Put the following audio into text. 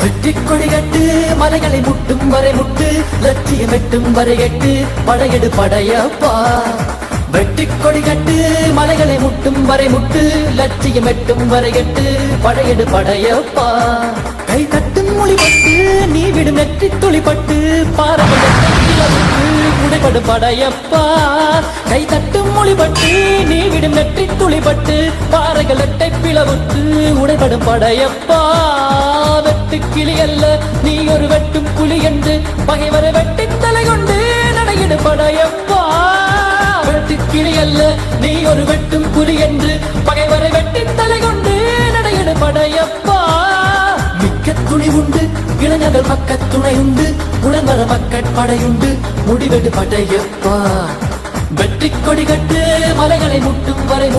வெற்றி கொடி கட்டு மலைகளை முட்டும் வரை முட்டு லட்சியம் எட்டும் வரை எட்டு படையெடு படையப்பா வெற்றி கொடி கட்டு மலைகளை முட்டும் வரை முட்டு லட்சியம் எட்டும் வரை எட்டு படையெடு படையப்பா கை தட்டும் மொழிபட்டு நீ விடும் நெற்றி துளிப்பட்டு பாரம்பரிய உடைபடு படையப்பா கை தட்டும் மொழிபட்டு நீ விடும் நெற்றி துளிப்பட்டு பாறைகள் எட்டை பிளவுட்டு உடைபடும் படையப்பா வெட்டு கிளி அல்ல நீ ஒரு வெட்டும் புலி என்று பகைவரை வெட்டி தலை கொண்டு நடையிடு படையப்பா வெட்டு கிளி அல்ல நீ ஒரு வெட்டும் புலி என்று பகைவரை வெட்டி தலை கொண்டு நடையிடு படையப்பா மிக்க துணி உண்டு இளைஞர்கள் மக்கள் துணை உண்டு உடன் வர மக்கள் படையுண்டு முடிவெடு படையப்பா வெற்றி கொடி கட்டு மலைகளை முட்டும் வரை